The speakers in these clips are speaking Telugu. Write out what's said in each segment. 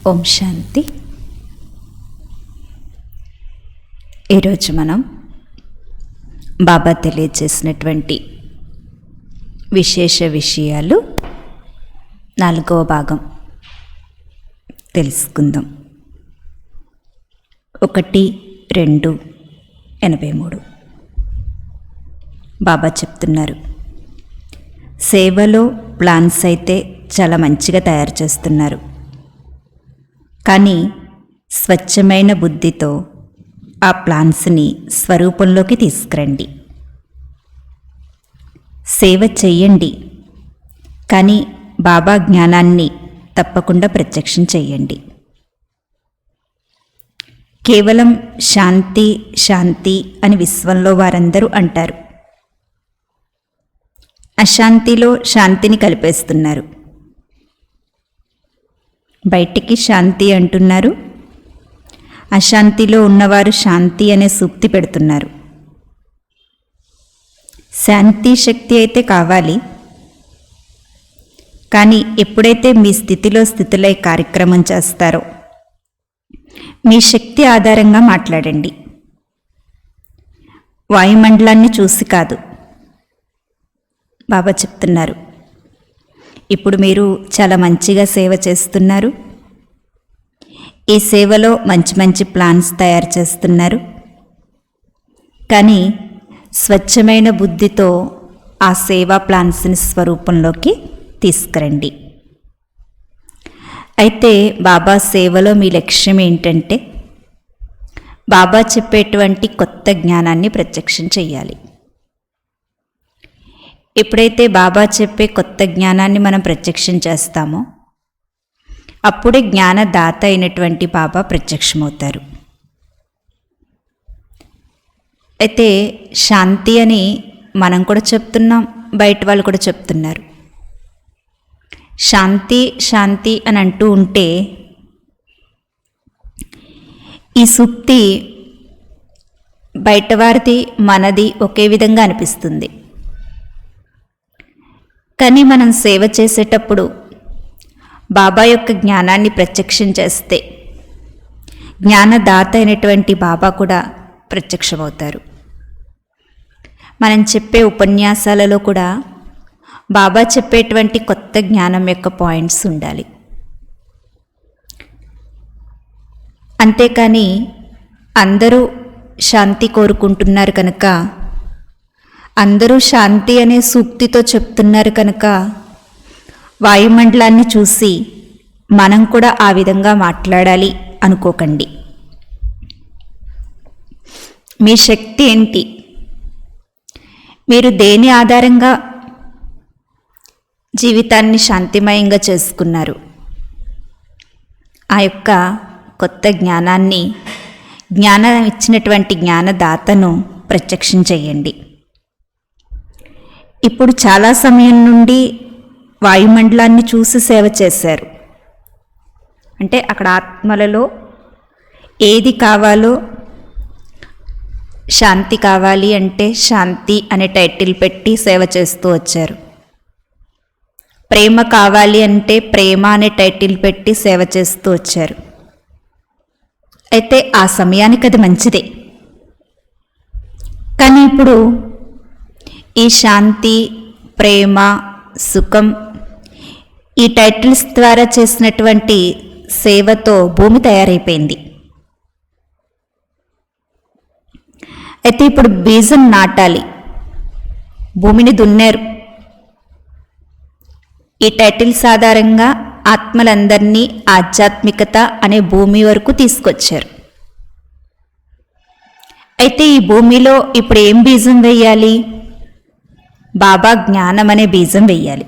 ఓం శాంతి. ఈరోజు మనం బాబా తెలియజేసినటువంటి విశేష విషయాలు 4వ భాగం తెలుసుకుందాం. 1-2-83 బాబా చెప్తున్నారు, సేవలో ప్లాన్స్ అయితే చాలా మంచిగా తయారు చేస్తున్నారు, కానీ స్వచ్ఛమైన బుద్ధితో ఆ ప్లాన్స్ని స్వరూపంలోకి తీసుకురండి. సేవ చెయ్యండి, కానీ బాబా జ్ఞానాన్ని తప్పకుండా ప్రత్యక్షం చెయ్యండి. కేవలం శాంతి శాంతి అని విశ్వంలో వారందరూ అంటారు, అశాంతిలో శాంతిని కలిపేస్తున్నారు. బయటికి శాంతి అంటున్నారు, అశాంతిలో ఉన్నవారు శాంతి అనే సూక్తి పెడుతున్నారు. శాంతి శక్తి అయితే కావాలి, కానీ ఎప్పుడైతే మీ స్థితిలో కార్యక్రమం చేస్తారో మీ శక్తి ఆధారంగా మాట్లాడండి. వాయుమండలాన్ని చూసి కాదు. బాబా చెప్తున్నారు, ఇప్పుడు మీరు చాలా మంచిగా సేవ చేస్తున్నారు, ఈ సేవలో మంచి మంచి ప్లాన్స్ తయారు చేస్తున్నారు, కానీ స్వచ్ఛమైన బుద్ధితో ఆ సేవా ప్లాన్స్ని స్వరూపంలోకి తీసుకురండి. అయితే బాబా సేవలో మీ లక్ష్యం ఏంటంటే బాబా చెప్పేటువంటి కొత్త జ్ఞానాన్ని ప్రత్యక్షం చెయ్యాలి. ఎప్పుడైతే బాబా చెప్పే కొత్త జ్ఞానాన్ని మనం ప్రత్యక్షం చేస్తామో అప్పుడే జ్ఞానదాత అయినటువంటి బాబా ప్రత్యక్షమవుతారు. అయితే శాంతి అని మనం కూడా చెప్తున్నాం, బయట వాళ్ళు కూడా చెప్తున్నారు. శాంతి శాంతి అని అంటూ ఉంటే ఈ సూక్తి బయటవారిది మనది ఒకే విధంగా అనిపిస్తుంది, కానీ మనం సేవ చేసేటప్పుడు బాబా యొక్క జ్ఞానాన్ని ప్రత్యక్షం చేస్తే జ్ఞానదాత అయినటువంటి బాబా కూడా ప్రత్యక్షమవుతారు. మనం చెప్పే ఉపన్యాసాలలో కూడా బాబా చెప్పేటువంటి కొత్త జ్ఞానం యొక్క పాయింట్స్ ఉండాలి. అంతేకాని అందరూ శాంతి కోరుకుంటున్నారు కనుక, అందరూ శాంతి అనే సూక్తితో చెప్తున్నారు కనుక వాయుమండలాన్ని చూసి మనం కూడా ఆ విధంగా మాట్లాడాలి అనుకోకండి. మీ శక్తి ఏంటి? మీరు దేని ఆధారంగా జీవితాన్ని శాంతిమయంగా చేసుకున్నారు? ఆ యొక్క కొత్త జ్ఞానాన్ని, జ్ఞానం ఇచ్చినటువంటి జ్ఞానదాతను ప్రత్యక్షం చేయండి. ఇప్పుడు చాలా సమయం నుండి వాయుమండలాన్ని చూసి సేవ చేశారు. అంటే అక్కడ ఆత్మలలో ఏది కావాలో, శాంతి కావాలి అంటే శాంతి అనే టైటిల్ పెట్టి సేవ చేస్తూ వచ్చారు. ప్రేమ కావాలి అంటే ప్రేమ అనే టైటిల్ పెట్టి సేవ చేస్తూ వచ్చారు. అయితే ఆ సమయానికి అది మంచిదే, కానీ ఇప్పుడు ఈ శాంతి, ప్రేమ, సుఖం ఈ టైటిల్స్ ద్వారా చేసినటువంటి సేవతో భూమి తయారైపోయింది. అయితే ఇప్పుడు బీజం నాటాలి, భూమిని దున్నారు. ఈ టైటిల్స్ ఆధారంగా ఆత్మలందరినీ ఆధ్యాత్మికత అనే భూమి వరకు తీసుకొచ్చారు. అయితే ఈ భూమిలో ఇప్పుడు ఏం బీజం వేయాలి? బాబా జ్ఞానం అనే బీజం వేయాలి.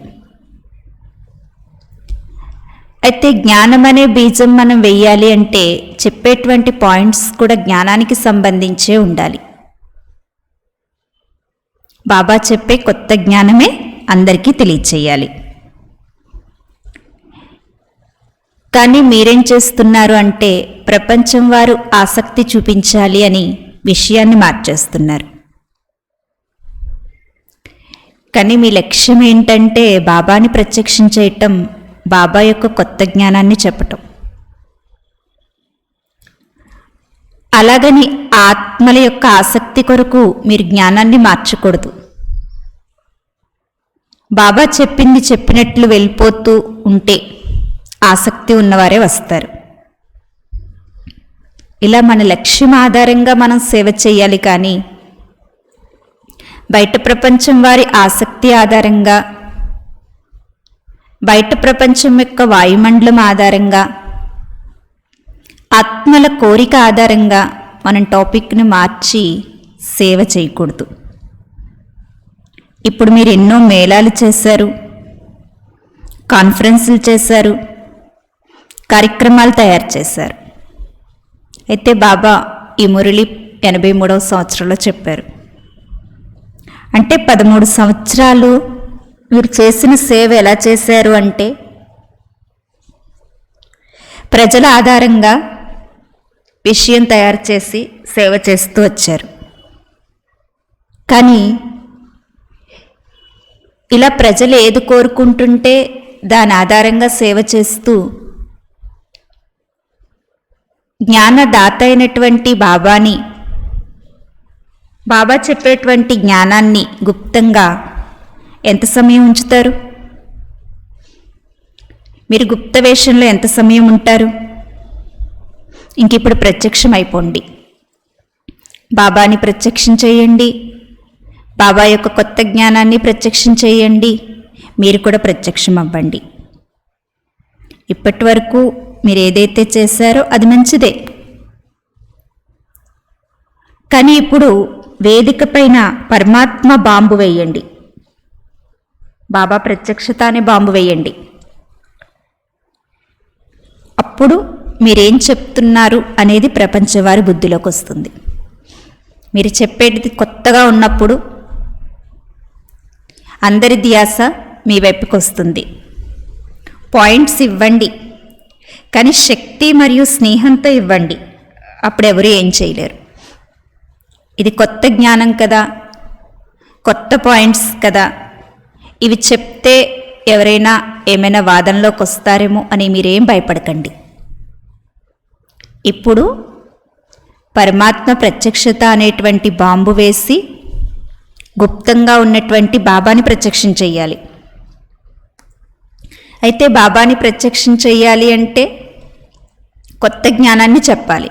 అయితే జ్ఞానం అనే బీజం మనం వేయాలి అంటే చెప్పేటువంటి పాయింట్స్ కూడా జ్ఞానానికి సంబంధించే ఉండాలి. బాబా చెప్పే కొత్త జ్ఞానమే అందరికీ తెలియచేయాలి. కానీ మీరేం చేస్తున్నారు అంటే ప్రపంచం వారు ఆసక్తి చూపించాలి అని విషయాన్ని మార్చేస్తున్నారు. కానీ మీ లక్ష్యం ఏంటంటే బాబాని ప్రత్యక్షం చేయటం, బాబా యొక్క కొత్త జ్ఞానాన్ని చెప్పటం. అలాగని ఆత్మల యొక్క ఆసక్తి కొరకు మీరు జ్ఞానాన్ని మార్చకూడదు. బాబా చెప్పింది చెప్పినట్లు వెళ్ళిపోతూ ఉంటే ఆసక్తి ఉన్నవారే వస్తారు. ఇలా మన లక్ష్యం ఆధారంగా మనం సేవ చేయాలి, కానీ బయట ప్రపంచం వారి ఆసక్తి ఆధారంగా, బయట ప్రపంచం యొక్క వాయుమండలం ఆధారంగా, ఆత్మల కోరిక ఆధారంగా మనం టాపిక్ని మార్చి సేవ చేయకూడదు. ఇప్పుడు మీరు ఎన్నో మేళాలు చేశారు, కాన్ఫరెన్సులు చేశారు, కార్యక్రమాలు తయారు చేశారు. అయితే బాబా ఈ మురళి 83వ సంవత్సరంలో చెప్పారు. అంటే 13 సంవత్సరాలు మీరు చేసిన సేవ ఎలా చేశారు అంటే, ప్రజల ఆధారంగా విషయం తయారు చేసి సేవ చేస్తూ వచ్చారు. కానీ ఇలా ప్రజలు ఏది కోరుకుంటుంటే దాని ఆధారంగా సేవ చేస్తూ జ్ఞానదాత అయినటువంటి బాబాని, బాబా చెప్పేటువంటి జ్ఞానాన్ని గుప్తంగా ఎంత సమయం ఉంచుతారు? మీరు గుప్త వేషంలో ఎంత సమయం ఉంటారు? ఇంకిప్పుడు ప్రత్యక్షం అయిపోండి. బాబాని ప్రత్యక్షం చేయండి, బాబా యొక్క కొత్త జ్ఞానాన్ని ప్రత్యక్షం చేయండి, మీరు కూడా ప్రత్యక్షం అవ్వండి. ఇప్పటి వరకు మీరు ఏదైతే చేశారో అది మంచిదే, కానీ ఇప్పుడు వేదిక పైన పరమాత్మ బాంబు వేయండి, బాబా ప్రత్యక్షత అనే బాంబు వేయండి. అప్పుడు మీరేం చెప్తున్నారు అనేది ప్రపంచవారి బుద్ధిలోకి వస్తుంది. మీరు చెప్పేది కొత్తగా ఉన్నప్పుడు అందరి ధ్యాస మీ వైపుకి వస్తుంది. పాయింట్స్ ఇవ్వండి, కానీ శక్తి మరియు స్నేహంతో ఇవ్వండి. అప్పుడు ఎవరు ఏం చేయలేరు. ఇది కొత్త జ్ఞానం కదా, కొత్త పాయింట్స్ కదా, ఇవి చెప్తే ఎవరైనా ఏమైనా వాదనలోకి వస్తారేమో అని మీరేం భయపడకండి. ఇప్పుడు పరమాత్మ ప్రత్యక్షత అనేటువంటి బాంబు వేసి గుప్తంగా ఉన్నటువంటి బాబాని ప్రత్యక్షం చెయ్యాలి. అయితే బాబాని ప్రత్యక్షం చెయ్యాలి అంటే కొత్త జ్ఞానాన్ని చెప్పాలి.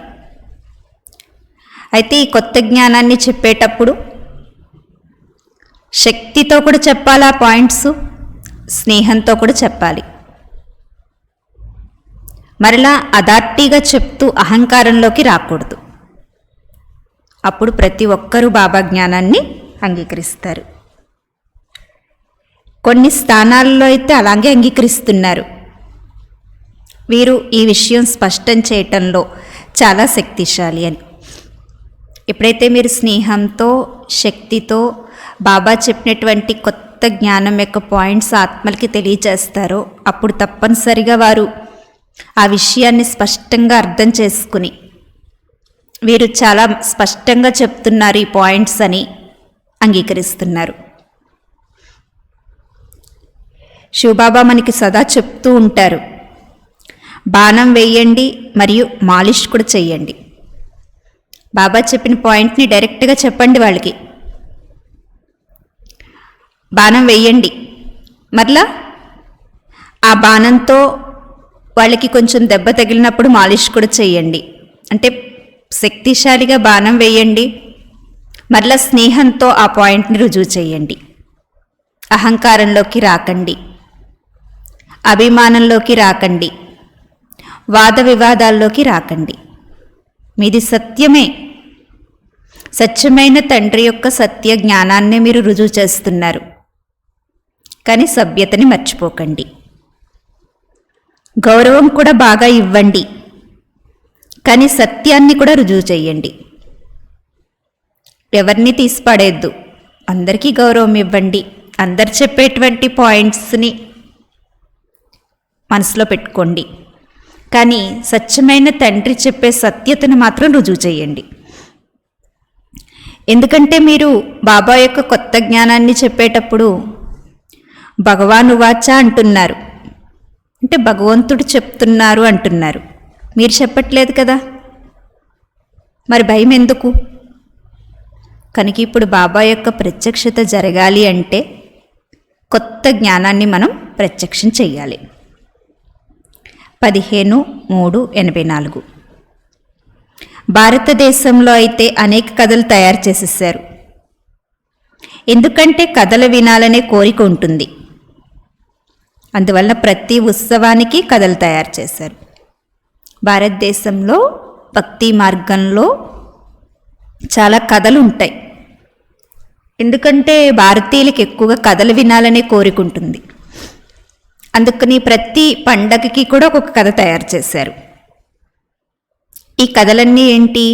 అయితే ఈ కొత్త జ్ఞానాన్ని చెప్పేటప్పుడు శక్తితో కూడా చెప్పాలి, ఆ పాయింట్స్ స్నేహంతో కూడా చెప్పాలి. మరలా అదార్టీగా చెప్తూ అహంకారంలోకి రాకూడదు. అప్పుడు ప్రతి ఒక్కరూ బాబా జ్ఞానాన్ని అంగీకరిస్తారు. కొన్ని స్థానాల్లో అయితే అలాగే అంగీకరిస్తున్నారు. వీరు ఈ విషయం స్పష్టం చేయటంలో చాలా శక్తిశాలి అని. ఎప్పుడైతే మీరు స్నేహంతో, శక్తితో బాబా చెప్పినటువంటి కొత్త జ్ఞానం యొక్క పాయింట్స్ ఆత్మలకి తెలియచేస్తారో అప్పుడు తప్పనిసరిగా వారు ఆ విషయాన్ని స్పష్టంగా అర్థం చేసుకుని, వీరు చాలా స్పష్టంగా చెప్తున్నారు ఈ పాయింట్స్ అని అంగీకరిస్తున్నారు. శివబాబా మనకి సదా చెప్తూ ఉంటారు, బాణం వేయండి మరియు మాలిష్ కూడా చేయండి. బాబా చెప్పిన పాయింట్ని డైరెక్ట్గా చెప్పండి వాళ్ళకి. బాణం వేయండి, మరలా ఆ బాణంతో వాళ్ళకి కొంచెం దెబ్బ తగిలినప్పుడు మాలిష్ కూడా చేయండి. అంటే శక్తిశాలిగా బాణం వేయండి, మరలా స్నేహంతో ఆ పాయింట్ని రుజువు చేయండి. అహంకారంలోకి రాకండి, అభిమానంలోకి రాకండి, వాద వివాదాల్లోకి రాకండి. మీది సత్యమే, సత్యమైన తండ్రి యొక్క సత్య జ్ఞానాన్నే మీరు రుజువు చేస్తున్నారు. కానీ సభ్యతని మర్చిపోకండి. గౌరవం కూడా బాగా ఇవ్వండి, కానీ సత్యాన్ని కూడా రుజువు చేయండి. ఎవరిని తీసిపడేద్దు, అందరికీ గౌరవం ఇవ్వండి. అందరు చెప్పేటువంటి పాయింట్స్ని మనసులో పెట్టుకోండి, కానీ సత్యమైన తండ్రి చెప్పే సత్యతను మాత్రం రుజువు చేయండి. ఎందుకంటే మీరు బాబా యొక్క కొత్త జ్ఞానాన్ని చెప్పేటప్పుడు భగవాను వాచ అంటున్నారు, అంటే భగవంతుడు చెప్తున్నారు అంటున్నారు. మీరు చెప్పట్లేదు కదా. మరి భయం ఎందుకు? కనుక ఇప్పుడు బాబా యొక్క ప్రత్యక్షత జరగాలి అంటే కొత్త జ్ఞానాన్ని మనం ప్రత్యక్షం చెయ్యాలి. 15/3/84. భారతదేశంలో అయితే అనేక కథలు తయారు చేసేసారు. ఎందుకంటే కథలు వినాలనే కోరిక ఉంటుంది. అందువల్ల ప్రతి ఉత్సవానికి కథలు తయారు చేశారు. భారతదేశంలో భక్తి మార్గంలో చాలా కథలు ఉంటాయి. ఎందుకంటే భారతీయులకు ఎక్కువగా కథలు వినాలనే కోరిక ఉంటుంది. అందుకని ప్రతి పండగకి కూడా ఒక్కొక్క కథ తయారు చేశారు. ఈ కథలన్నీ ఏంటి?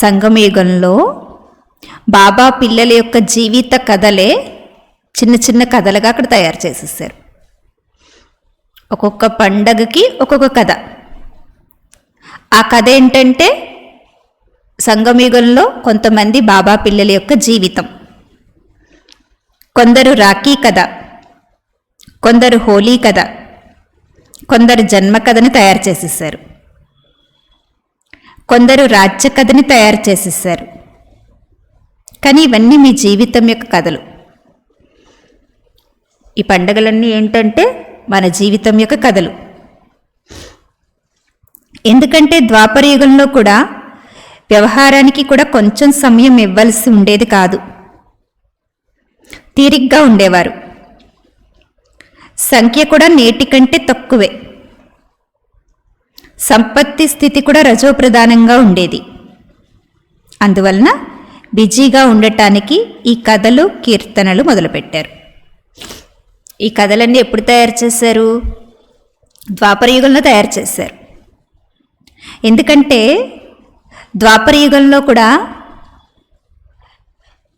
సంగమయుగంలో బాబా పిల్లల యొక్క జీవిత కథలే చిన్న చిన్న కథలుగా అక్కడ తయారు చేసేసారు. ఒక్కొక్క పండగకి ఒక్కొక్క కథ. ఆ కథ ఏంటంటే సంగమయుగంలో కొంతమంది బాబా పిల్లల యొక్క జీవితం, కొందరు రాఖీ కథ, కొందరు హోలీ కథ, కొందరు జన్మ కథని తయారు చేసేసారు, కొందరు రాజ్య కథని తయారు చేసేసారు. కానీ ఇవన్నీ మీ జీవితం యొక్క కథలు. ఈ పండగలన్నీ ఏంటంటే మన జీవితం యొక్క కథలు. ఎందుకంటే ద్వాపర యుగంలో కూడా వ్యవహారానికి కూడా కొంచెం సమయం ఇవ్వాల్సి ఉండేది కాదు. తీరిగ్గా ఉండేవారు. సంఖ్య కూడా నేటి కంటే తక్కువే. సంపత్తి స్థితి కూడా రజోప్రధానంగా ఉండేది. అందువలన బిజీగా ఉండటానికి ఈ కథలు కీర్తనలు మొదలుపెట్టారు. ఈ కథలన్నీ ఎప్పుడు తయారు చేశారు? ద్వాపర యుగంలో తయారు చేశారు. ఎందుకంటే ద్వాపర యుగంలో కూడా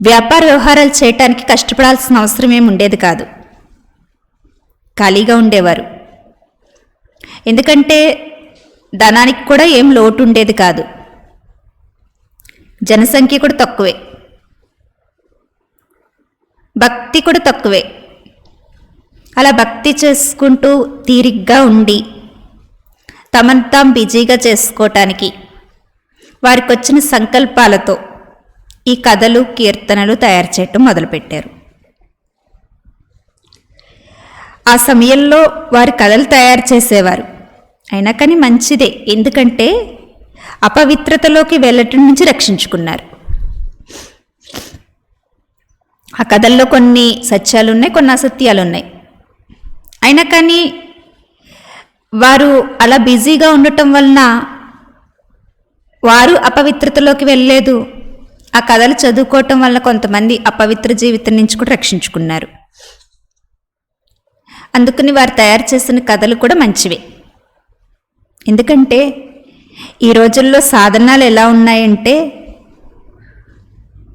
వ్యాపార వ్యవహారాలు చేయటానికి కష్టపడాల్సిన అవసరం ఏమి ఉండేది కాదు. ఖాళీగా ఉండేవారు. ఎందుకంటే ధనానికి కూడా ఏం లోటు ఉండేది కాదు. జనసంఖ్య కూడా తక్కువే, భక్తి కూడా తక్కువే. అలా భక్తి చేసుకుంటూ తీరిగ్గా ఉండి తమను తాము బిజీగా చేసుకోవటానికి వారికి వచ్చిన సంకల్పాలతో ఈ కథలు కీర్తనలు తయారు చేయటం మొదలుపెట్టారు. ఆ సమయంలో వారి కథలు తయారు చేసేవారు. అయినా కానీ మంచిదే. ఎందుకంటే అపవిత్రతలోకి వెళ్ళటం నుంచి రక్షించుకున్నారు. ఆ కథల్లో కొన్ని సత్యాలు ఉన్నాయి, కొన్ని అసత్యాలు ఉన్నాయి. అయినా కానీ వారు అలా బిజీగా ఉండటం వలన వారు అపవిత్రతలోకి వెళ్ళలేదు. ఆ కథలు చదువుకోవటం వల్ల కొంతమంది అపవిత్ర జీవితం నుంచి కూడా రక్షించుకున్నారు. అందుకని వారు తయారు చేసిన కథలు కూడా మంచివే. ఎందుకంటే ఈ రోజుల్లో సాధనాలు ఎలా ఉన్నాయంటే,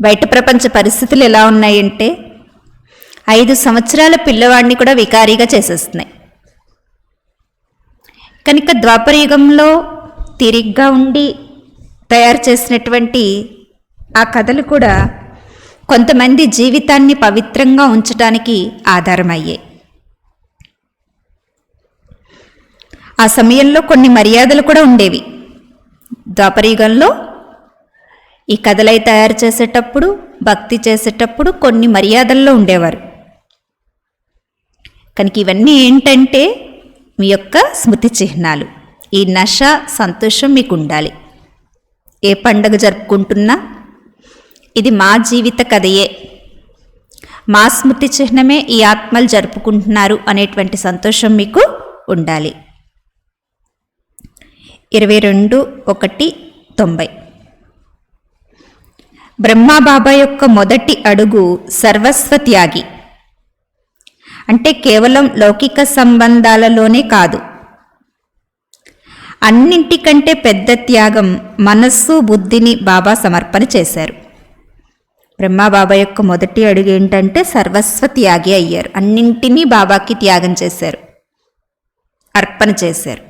బయట ప్రపంచ పరిస్థితులు ఎలా ఉన్నాయంటే 5 సంవత్సరాల పిల్లవాడిని కూడా వికారీగా చేసేస్తున్నాయి. కనుక ద్వాపర యుగంలో తిరిగ్గా ఉండి తయారు చేసినటువంటి ఆ కథలు కూడా కొంతమంది జీవితాన్ని పవిత్రంగా ఉంచడానికి ఆధారమయ్యాయి. ఆ సమయంలో కొన్ని మర్యాదలు కూడా ఉండేవి. ద్వాపరయుగంలో ఈ కథలై తయారు చేసేటప్పుడు, భక్తి చేసేటప్పుడు కొన్ని మర్యాదల్లో ఉండేవారు. కనుక ఇవన్నీ ఏంటంటే మీ యొక్క స్మృతి చిహ్నాలు. ఈ నశ సంతోషం మీకు ఉండాలి. ఏ పండగ జరుపుకుంటున్నా ఇది మా జీవిత కథయే, మా స్మృతి చిహ్నమే ఈ ఆత్మలు జరుపుకుంటున్నారు అనేటువంటి సంతోషం మీకు ఉండాలి. 22/1/90. బ్రహ్మాబాబా యొక్క మొదటి అడుగు సర్వస్వత్యాగి. అంటే కేవలం లౌకిక సంబంధాలలోనే కాదు, అన్నింటికంటే పెద్ద త్యాగం మనస్సు బుద్ధిని బాబా సమర్పణ చేశారు. బ్రహ్మాబాబా యొక్క మొదటి అడుగు ఏంటంటే సర్వస్వ త్యాగి అయ్యారు. అన్నింటినీ బాబాకి త్యాగం చేశారు, అర్పణ చేశారు.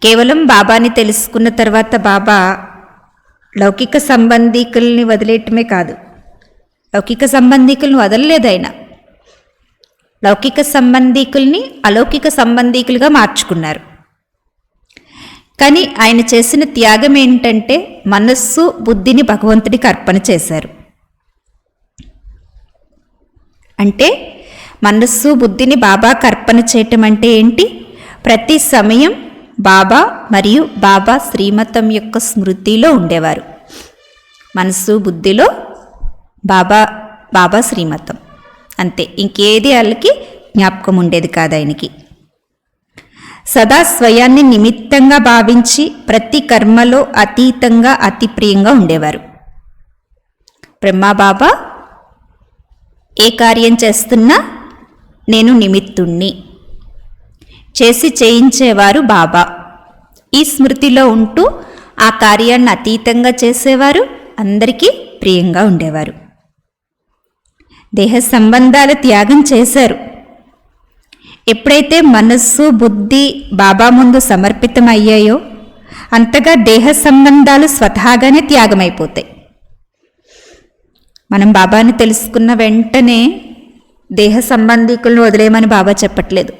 కేవలం బాబాని తెలుసుకున్న తర్వాత బాబా లౌకిక సంబంధీకుల్ని వదిలేయటమే కాదు, లౌకిక సంబంధీకులను వదలలేదు. ఆయన లౌకిక సంబంధీకుల్ని అలౌకిక సంబంధీకులుగా మార్చుకున్నారు. కానీ ఆయన చేసిన త్యాగం ఏంటంటే మనస్సు బుద్ధిని భగవంతుడికి అర్పణ చేశారు. అంటే మనస్సు బుద్ధిని బాబాకు అర్పణ చేయటం అంటే ఏంటి? ప్రతి సమయం బాబా మరియు బాబా శ్రీమతం యొక్క స్మృతిలో ఉండేవారు. మనస్సు బుద్ధిలో బాబా శ్రీమతం, అంతే. ఇంకేది వాళ్ళకి జ్ఞాపకం ఉండేది కాదు ఆయనకి. సదా స్వయాన్ని నిమిత్తంగా భావించి ప్రతి కర్మలో అతీతంగా అతి ప్రియంగా ఉండేవారు. బ్రహ్మబాబా ఏ కార్యం చేస్తున్నా నేను నిమిత్తుణ్ణి, చేసి చేయించేవారు బాబా. ఈ స్మృతిలో ఉంటూ ఆ కార్యాన్ని అతీతంగా చేసేవారు, అందరికీ ప్రియంగా ఉండేవారు. దేహ సంబంధాల త్యాగం చేశారు. ఎప్పుడైతే మనస్సు బుద్ధి బాబా ముందు సమర్పితమయ్యాయో అంతగా దేహ సంబంధాలు స్వతహాగానే త్యాగమైపోతాయి. మనం బాబాని తెలుసుకున్న వెంటనే దేహ సంబంధికులను వదిలేయమని బాబా చెప్పట్లేదు.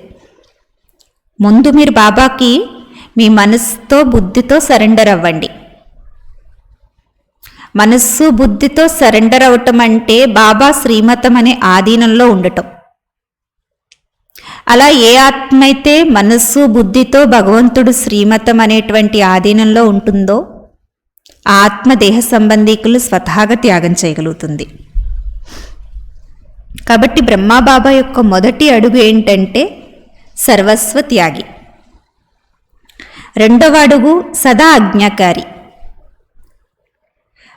ముందు మీరు బాబాకి మీ మనస్సుతో బుద్ధితో సరెండర్ అవ్వండి. మనస్సు బుద్ధితో సరెండర్ అవ్వటం అంటే బాబా శ్రీమతం అనే ఆధీనంలో ఉండటం. అలా ఏ ఆత్మ అయితే మనస్సు బుద్ధితో భగవంతుడు శ్రీమతం అనేటువంటి ఆధీనంలో ఉంటుందో ఆ ఆత్మ దేహ సంబంధికులు స్వతహాగా త్యాగం చేయగలుగుతుంది. కాబట్టి బ్రహ్మబాబా యొక్క మొదటి అడుగు ఏంటంటే సర్వస్వ త్యాగి. రెండవ అడుగు సదా ఆజ్ఞాకారి.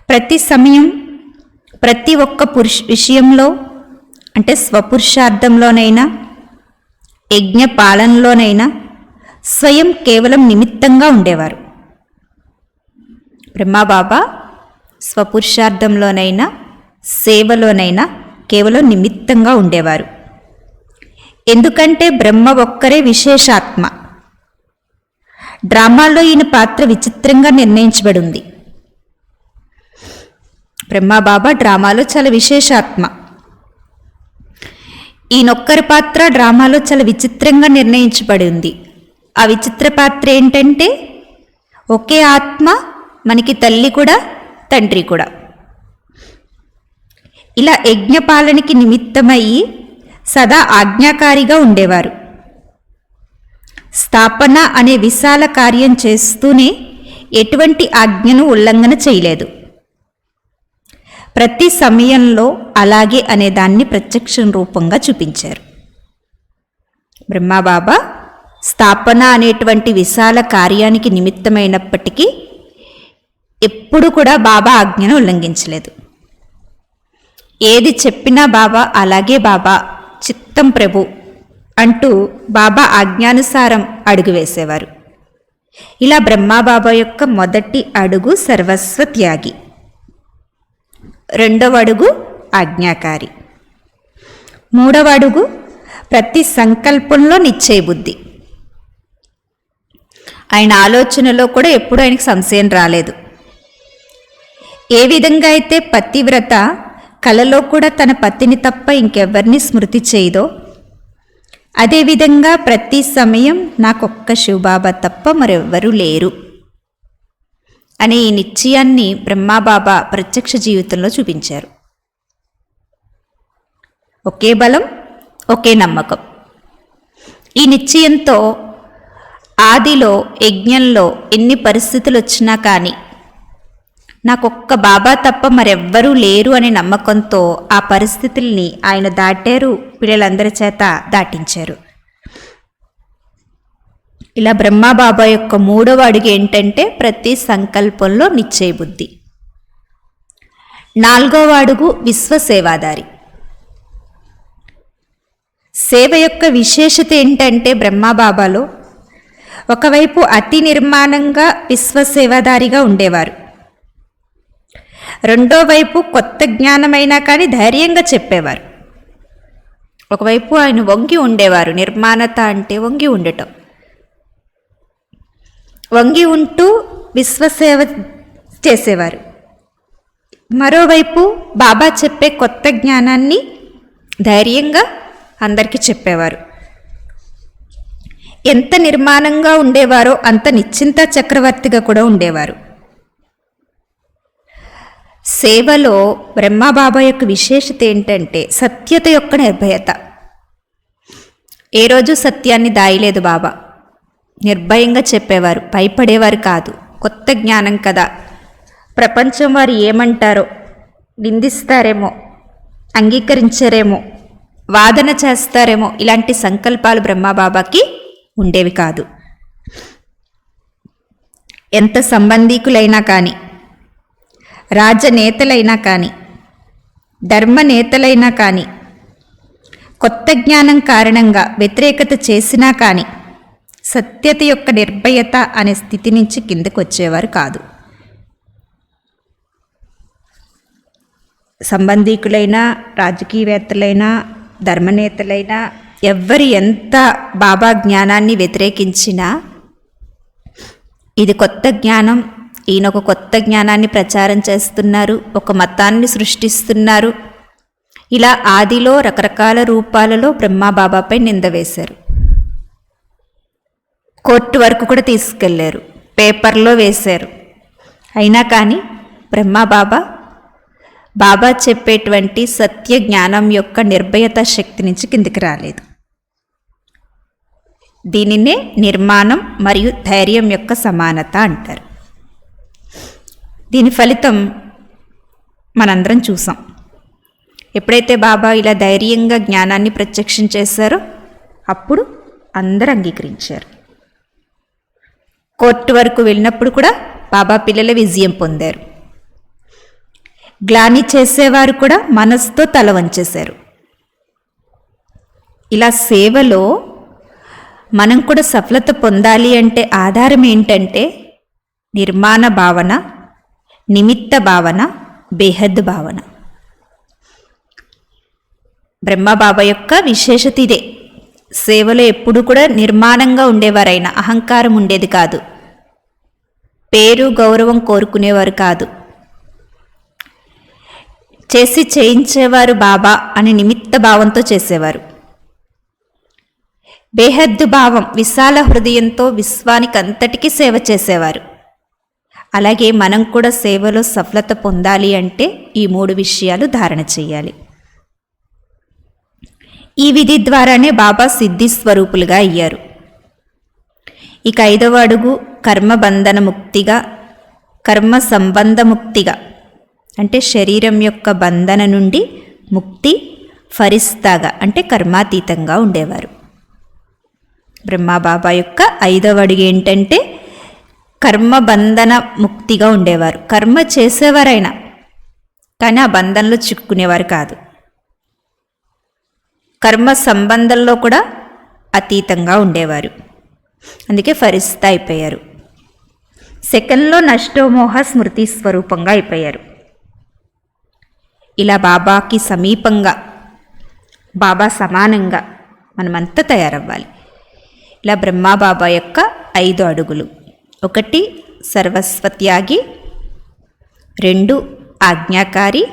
ప్రతి సమయం ప్రతి ఒక్క విషయంలో అంటే స్వపురుషార్థంలోనైనా యజ్ఞ పాలనలోనైనా స్వయం కేవలం నిమిత్తంగా ఉండేవారు. బ్రహ్మబాబా స్వపురుషార్థంలోనైనా సేవలోనైనా కేవలం నిమిత్తంగా ఉండేవారు. ఎందుకంటే బ్రహ్మ ఒక్కరే విశేషాత్మ. డ్రామాలో ఈయన పాత్ర విచిత్రంగా నిర్ణయించబడి ఉంది. బ్రహ్మబాబా డ్రామాలో చాలా విశేషాత్మ. ఈయనొక్కరి పాత్ర డ్రామాలో చాలా విచిత్రంగా నిర్ణయించబడి ఉంది. ఆ విచిత్ర పాత్ర ఏంటంటే ఒకే ఆత్మ, మనకి తల్లి కూడా తండ్రి కూడా. ఇలా యజ్ఞపాలనకి నిమిత్తమయ్యి సదా ఆజ్ఞాకారిగా ఉండేవారు. స్థాపన అనే విశాల కార్యం చేస్తూనే ఎటువంటి ఆజ్ఞను ఉల్లంఘన చేయలేదు. ప్రతి సమయంలో అలాగే అనే దాన్ని ప్రత్యక్ష రూపంగా చూపించారు. బ్రహ్మబాబా స్థాపన అనేటువంటి విశాల కార్యానికి నిమిత్తమైనప్పటికీ ఎప్పుడు కూడా బాబా ఆజ్ఞను ఉల్లంఘించలేదు. ఏది చెప్పినా బాబా అలాగే బాబా చిత్తం ప్రభు అంటూ బాబా ఆజ్ఞానుసారం అడుగు వేసేవారు. ఇలా బ్రహ్మబాబా యొక్క మొదటి అడుగు సర్వస్వ త్యాగి, రెండవ అడుగు ఆజ్ఞాకారి, మూడవ అడుగు ప్రతి సంకల్పంలో నిశ్చయ బుద్ధి. ఆయన ఆలోచనలో కూడా ఎప్పుడూ ఆయనకు సంశయం రాలేదు. ఏ విధంగా అయితే పతివ్రత కలలో కూడా తన పతిని తప్ప ఇంకెవ్వరిని స్మృతి చేయదో అదేవిధంగా ప్రతి సమయం నాకొక్క శివబాబా తప్ప మరెవ్వరూ లేరు అనే ఈ నిశ్చయాన్ని బ్రహ్మబాబా ప్రత్యక్ష జీవితంలో చూపించారు. ఒకే బలం, ఒకే నమ్మకం. ఈ నిశ్చయంతో ఆదిలో యజ్ఞంలో ఎన్ని పరిస్థితులు వచ్చినా కానీ నాకొక్క బాబా తప్ప మరెవ్వరూ లేరు అనే నమ్మకంతో ఆ పరిస్థితుల్ని ఆయన దాటారు, పిల్లలందరి చేత దాటించారు. ఇలా బ్రహ్మబాబా యొక్క మూడవ అడుగు ఏంటంటే ప్రతి సంకల్పంలో నిశ్చయ బుద్ధి. నాలుగవ అడుగు విశ్వసేవాదారి. సేవ యొక్క విశేషత ఏంటంటే బ్రహ్మబాబాలో ఒకవైపు అతి నిర్మాణంగా విశ్వసేవాదారిగా ఉండేవారు, రెండో వైపు కొత్త జ్ఞానమైనా కానీ ధైర్యంగా చెప్పేవారు. ఒకవైపు ఆయన వంగి ఉండేవారు, నిర్మాణత అంటే వంగి ఉండటం, వంగి ఉంటూ విశ్వసేవ చేసేవారు. మరోవైపు బాబా చెప్పే కొత్త జ్ఞానాన్ని ధైర్యంగా అందరికీ చెప్పేవారు. ఎంత నిర్మాణంగా ఉండేవారో అంత నిశ్చింత చక్రవర్తిగా కూడా ఉండేవారు. సేవలో బ్రహ్మబాబా యొక్క విశేషత ఏంటంటే సత్యత యొక్క నిర్భయత. ఏ రోజు సత్యాన్ని దాయలేదు బాబా. నిర్భయంగా చెప్పేవారు, భయపడేవారు కాదు. కొత్త జ్ఞానం కదా, ప్రపంచం వారు ఏమంటారో, నిందిస్తారేమో, అంగీకరించరేమో, వాదన చేస్తారేమో, ఇలాంటి సంకల్పాలు బ్రహ్మబాబాకి ఉండేవి కాదు. ఎంత సంబంధీకులైనా కానీ, రాజనేతలైనా కానీ, ధర్మనేతలైనా కానీ, కొత్త జ్ఞానం కారణంగా వ్యతిరేకత చేసినా కానీ సత్యత యొక్క నిర్భయత అనే స్థితి నుంచి కిందకు వచ్చేవారు కాదు. సంబంధీకులైనా, రాజకీయవేత్తలైనా, ధర్మనేతలైనా ఎవ్వరు ఎంత బాబా జ్ఞానాన్ని వ్యతిరేకించినా ఇది కొత్త జ్ఞానం, ఈయన ఒక కొత్త జ్ఞానాన్ని ప్రచారం చేస్తున్నారు, ఒక మతాన్ని సృష్టిస్తున్నారు, ఇలా ఆదిలో రకరకాల రూపాలలో బ్రహ్మబాబాపై నింద వేశారు. కోర్టు వరకు కూడా తీసుకెళ్లారు, పేపర్లో వేశారు. అయినా కానీ బాబా చెప్పేటువంటి సత్య జ్ఞానం యొక్క నిర్భయత శక్తి నుంచి కిందికి రాలేదు. దీనినే నిర్మాణం మరియు ధైర్యం యొక్క సమానత అంటారు. దీని ఫలితం మనందరం చూసాం. ఎప్పుడైతే బాబా ఇలా ధైర్యంగా జ్ఞానాన్ని ప్రత్యక్షం చేశారో అప్పుడు అందరూ అంగీకరించారు. కోర్టు వరకు వెళ్ళినప్పుడు కూడా బాబా పిల్లల విజయం పొందారు. గ్లాని చేసేవారు కూడా మనసుతో తల వంచేశారు. ఇలా సేవలో మనం కూడా సఫలత పొందాలి అంటే ఆధారం ఏంటంటే నిర్మాణ భావన, నిమిత్త భావన, బేహద్ భావన. బ్రహ్మబాబా యొక్క విశేషత ఇదే. సేవలో ఎప్పుడు కూడా నిర్మాణంగా ఉండేవారైనా అహంకారం ఉండేది కాదు, పేరు గౌరవం కోరుకునేవారు కాదు. చేసి చేయించేవారు బాబా అని నిమిత్త భావంతో చేసేవారు. బేహద్దు భావం, విశాల హృదయంతో విశ్వానికి అంతటికీ సేవ చేసేవారు. అలాగే మనం కూడా సేవలో సఫలత పొందాలి అంటే ఈ 3 విషయాలు ధారణ చేయాలి. ఈ విధి ద్వారానే బాబా సిద్ధి స్వరూపులుగా అయ్యారు. ఇక 5వ అడుగు కర్మబంధన ముక్తిగా, కర్మ సంబంధ ముక్తిగా, అంటే శరీరం యొక్క బంధన నుండి ముక్తి, ఫరిస్తాగా అంటే కర్మాతీతంగా ఉండేవారు. బ్రహ్మబాబా యొక్క 5వ అడుగు ఏంటంటే కర్మబంధన ముక్తిగా ఉండేవారు. కర్మ చేసేవారైనా కానీ ఆ బంధంలో చిక్కుకునేవారు కాదు. కర్మ సంబంధంలో కూడా అతీతంగా ఉండేవారు. అందుకే ఫరిస్తా అయిపోయారు. సెకండ్లో నష్టోమోహ స్మృతి స్వరూపంగా అయిపోయారు. ఇలా బాబాకి సమీపంగా, బాబా సమానంగా మనమంతా తయారవ్వాలి. ఇలా బ్రహ్మబాబా యొక్క 5 అడుగులు: 1 సర్వస్వత్యాగి, 2 ఆజ్ఞాకారి,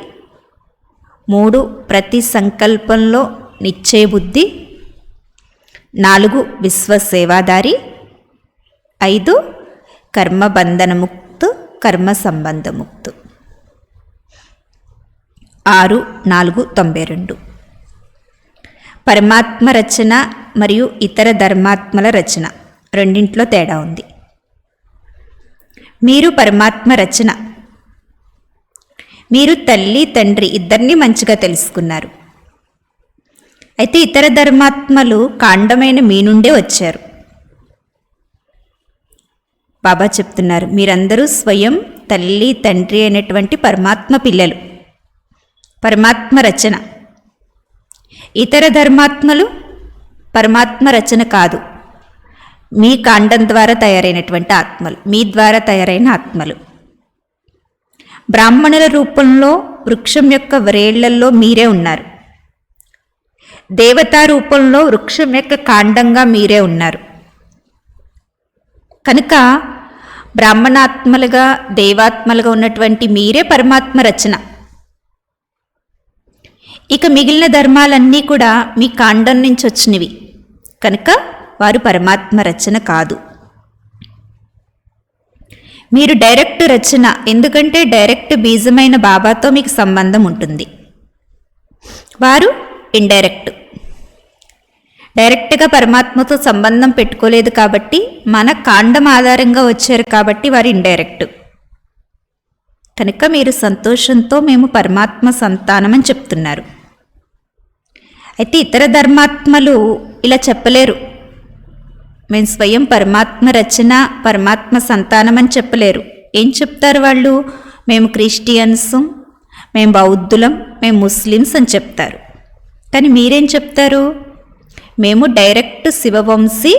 3 ప్రతి సంకల్పంలో నిశ్చయ బుద్ధి, 4 విశ్వసేవాదారి, 5 కర్మబంధనముక్తు, కర్మ సంబంధముక్తు. 6, 4, 92. పరమాత్మ రచన మరియు ఇతర ధర్మాత్మల రచన రెండింట్లో తేడా ఉంది. మీరు పరమాత్మ రచన, మీరు తల్లి తండ్రి ఇద్దరిని మంచిగా తెలుసుకున్నారు. అయితే ఇతర ధర్మాత్మలు కాండమైన మీ నుండే వచ్చారు. బాబా చెప్తున్నారు, మీరందరూ స్వయం తల్లి తండ్రి అయినటువంటి పరమాత్మ పిల్లలు, పరమాత్మ రచన. ఇతర ధర్మాత్మలు పరమాత్మ రచన కాదు, మీ కాండం ద్వారా తయారైనటువంటి ఆత్మలు, మీ ద్వారా తయారైన ఆత్మలు. బ్రాహ్మణుల రూపంలో వృక్షం యొక్క వ్రేళ్లల్లో మీరే ఉన్నారు. దేవతా రూపంలో వృక్షం యొక్క కాండంగా మీరే ఉన్నారు. కనుక బ్రాహ్మణాత్మలుగా దేవాత్మలుగా ఉన్నటువంటి మీరే పరమాత్మ రచన. ఇక మిగిలిన ధర్మాలన్నీ కూడా మీ కాండం నుంచి వచ్చినవి. కనుక వారు పరమాత్మ రచన కాదు. మీరు డైరెక్ట్ రచన, ఎందుకంటే డైరెక్ట్ బీజమైన బాబాతో మీకు సంబంధం ఉంటుంది. వారు ఇండైరెక్ట్, డైరెక్ట్గా పరమాత్మతో సంబంధం పెట్టుకోలేదు కాబట్టి, మన కాండం ఆధారంగా వచ్చారు కాబట్టి వారు ఇండైరెక్ట్. కనుక మీరు సంతోషంతో మేము పరమాత్మ సంతానం అని చెప్తున్నారు. అయితే ఇతర ధర్మాత్మలు ఇలా చెప్పలేరు. మేము స్వయం పరమాత్మ రచన, పరమాత్మ సంతానం అని చెప్పలేరు. ఏం చెప్తారు వాళ్ళు? మేము క్రిస్టియన్స్, మేము బౌద్ధులం, మేము ముస్లిమ్స్ అని చెప్తారు. కానీ మీరేం చెప్తారు? మేము డైరెక్ట్ శివవంశీ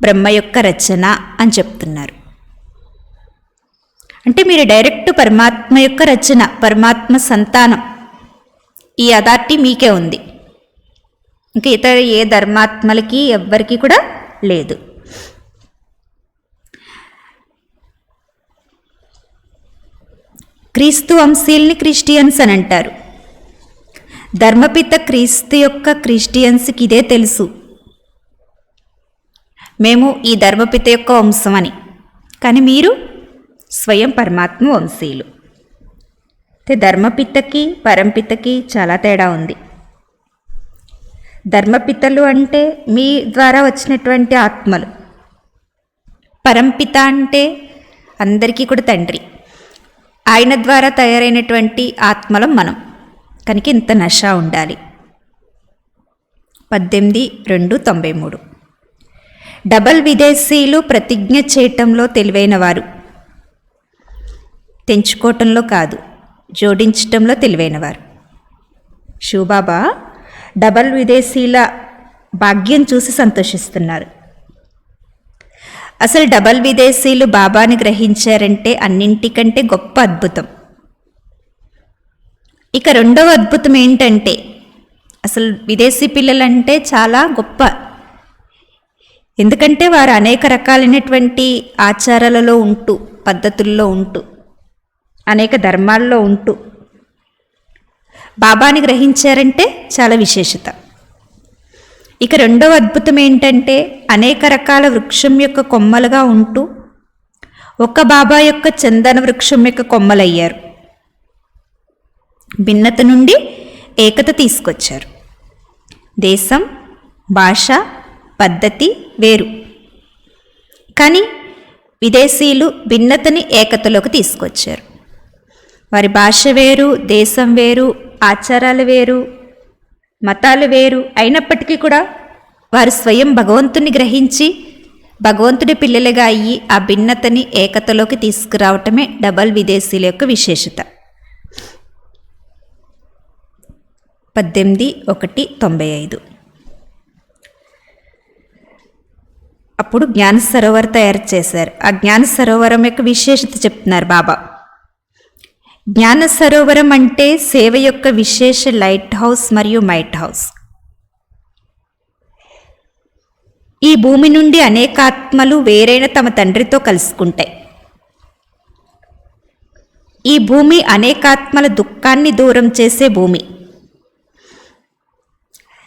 బ్రహ్మ యొక్క రచన అని చెప్తున్నారు. అంటే మీరు డైరెక్ట్ పరమాత్మ యొక్క రచన, పరమాత్మ సంతానం. ఈ అథారిటీ మీకే ఉంది, ఇంకా ఇతర ఏ ధర్మాత్మలకి ఎవ్వరికి కూడా లేదు. క్రీస్తు వంశీయుల్ని క్రిస్టియన్స్ అని అంటారు. ధర్మపిత క్రీస్తు యొక్క క్రిస్టియన్స్కి ఇదే తెలుసు, మేము ఈ ధర్మపిత యొక్క వంశం అని. కానీ మీరు స్వయం పరమాత్మ వంశీయులు. ధర్మపితకి పరంపితకి చాలా తేడా ఉంది. ధర్మపితలు అంటే మీ ద్వారా వచ్చినటువంటి ఆత్మలు, పరంపిత అంటే అందరికీ కూడా తండ్రి, ఆయన ద్వారా తయారైనటువంటి ఆత్మలం మనం. కనుక ఇంత నష ఉండాలి. 18/2/93. డబల్ విదేశీయులు ప్రతిజ్ఞ చేయటంలో తెలివైన వారు, తెంచుకోవటంలో కాదు, జోడించటంలో తెలివైనవారు. శివబాబా డబల్ విదేశీల భాగ్యం చూసి సంతోషిస్తున్నారు. అసలు డబల్ విదేశీలు బాబాని గ్రహించారంటే అన్నింటికంటే గొప్ప అద్భుతం. ఇక రెండవ అద్భుతం ఏంటంటే, అసలు విదేశీ పిల్లలంటే చాలా గొప్ప. ఎందుకంటే వారు అనేక రకాలైనటువంటి ఆచారాలలో ఉంటూ, పద్ధతుల్లో ఉంటూ, అనేక ధర్మాల్లో ఉంటూ బాబాని గ్రహించారంటే చాలా విశేషత. ఇక రెండవ అద్భుతం ఏంటంటే, అనేక రకాల వృక్షం యొక్క కొమ్మలుగా ఉంటూ ఒక బాబా యొక్క చందన వృక్షం యొక్క కొమ్మలయ్యారు. భిన్నత నుండి ఏకత తీసుకొచ్చారు. దేశం, భాష, పద్ధతి వేరు, కానీ విదేశీయులు భిన్నతని ఏకతలోకి తీసుకొచ్చారు. వారి భాష వేరు, దేశం వేరు, ఆచారాలు వేరు, మతాలు వేరు అయినప్పటికీ కూడా వారు స్వయం భగవంతుని గ్రహించి భగవంతుడి పిల్లలుగా అయ్యి ఆ భిన్నతని ఏకతలోకి తీసుకురావటమే డబల్ విదేశీయుల యొక్క విశేషత. 18/1/95. అప్పుడు జ్ఞాన సరోవర్ తయారు చేశారు. ఆ జ్ఞాన సరోవరం యొక్క విశేషత చెప్తున్నారు బాబా. జ్ఞాన సరోవరం అంటే సేవ యొక్క విశేష లైట్ హౌస్ మరియు మైట్ హౌస్. ఈ భూమి నుండి అనేక ఆత్మలు వేరైన తమ తండ్రితో కలుసుకుంటాయి. ఈ భూమి అనేక ఆత్మల దుఃఖాన్ని దూరం చేసే భూమి.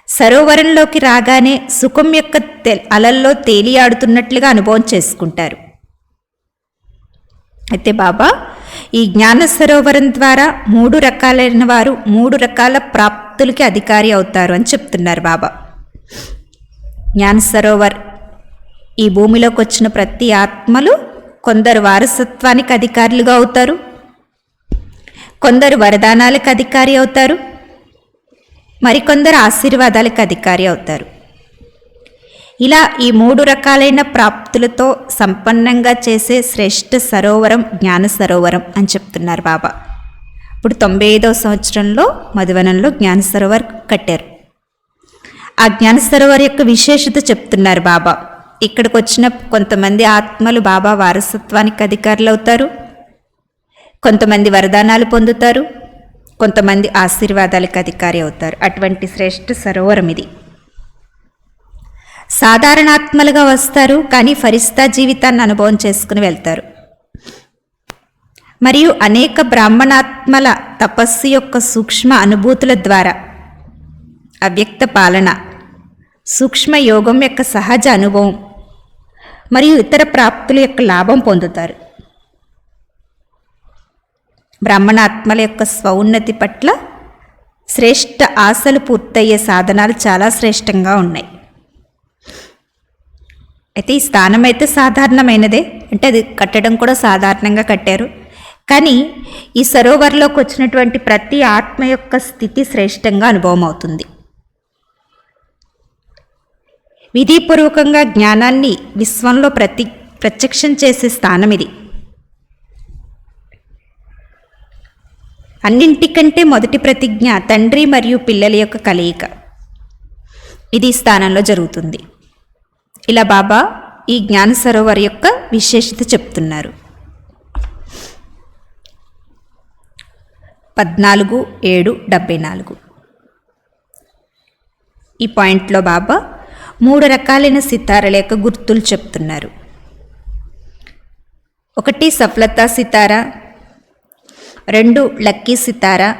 సరోవరంలోకి రాగానే సుఖం యొక్క అలల్లో తేలియాడుతున్నట్లుగా అనుభవం చేసుకుంటారు. అయితే బాబా ఈ జ్ఞాన సరోవరం ద్వారా 3 రకాలైన వారు 3 రకాల ప్రాప్తులకి అధికారి అవుతారు అని చెప్తున్నారు బాబా. జ్ఞాన సరోవర్ ఈ భూమిలోకి వచ్చిన ప్రతి ఆత్మలు కొందరు వారసత్వానికి అధికారులుగా అవుతారు, కొందరు వరదానాలకు అధికారి అవుతారు, మరికొందరు ఆశీర్వాదాలకు అధికారి అవుతారు. ఇలా ఈ 3 రకాలైన ప్రాప్తులతో సంపన్నంగా చేసే శ్రేష్ఠ సరోవరం జ్ఞాన సరోవరం అని చెప్తున్నారు బాబా. ఇప్పుడు 95వ సంవత్సరంలో మధువనంలో జ్ఞాన సరోవర్ కట్టారు. ఆ జ్ఞాన సరోవర్ యొక్క విశేషత చెప్తున్నారు బాబా. ఇక్కడికి వచ్చిన కొంతమంది ఆత్మలు బాబా వారసత్వానికి అధికారులు అవుతారు, కొంతమంది వరదానాలు పొందుతారు, కొంతమంది ఆశీర్వాదాలకు అధికారి అవుతారు. అటువంటి శ్రేష్ఠ సరోవరం ఇది. సాధారణ ఆత్మలుగా వస్తారు, కానీ ఫరిస్తా జీవితాన్ని అనుభవం చేసుకుని వెళ్తారు. మరియు అనేక బ్రాహ్మణాత్మల తపస్సు యొక్క సూక్ష్మ అనుభూతుల ద్వారా అవ్యక్త పాలన, సూక్ష్మ యోగం యొక్క సహజ అనుభవం మరియు ఇతర ప్రాప్తుల యొక్క లాభం పొందుతారు. బ్రాహ్మణాత్మల యొక్క స్వౌన్నతి పట్ల శ్రేష్ఠ ఆశలు పూర్తయ్యే సాధనాలు చాలా శ్రేష్టంగా ఉన్నాయి. అయితే ఈ స్థానం అయితే సాధారణమైనదే, అంటే అది కట్టడం కూడా సాధారణంగా కట్టారు. కానీ ఈ సరోవర్లోకి వచ్చినటువంటి ప్రతి ఆత్మ యొక్క స్థితి శ్రేష్టంగా అనుభవం అవుతుంది. విధిపూర్వకంగా జ్ఞానాన్ని విశ్వంలో ప్రత్యక్షం చేసే స్థానం ఇది. అన్నింటికంటే మొదటి ప్రతిజ్ఞ తండ్రి మరియు పిల్లల యొక్క కలయిక. ఇది ఈ స్థానంలో జరుగుతుంది. ఇలా బాబా ఈ జ్ఞాన సరోవర్ యొక్క విశేషత చెప్తున్నారు. 14/7/74 ఈ పాయింట్లో బాబా 3 రకాలైన సితారాల యొక్క గుర్తులు చెప్తున్నారు. 1 సఫలతా సితారా, 2 లక్కీ సితారా,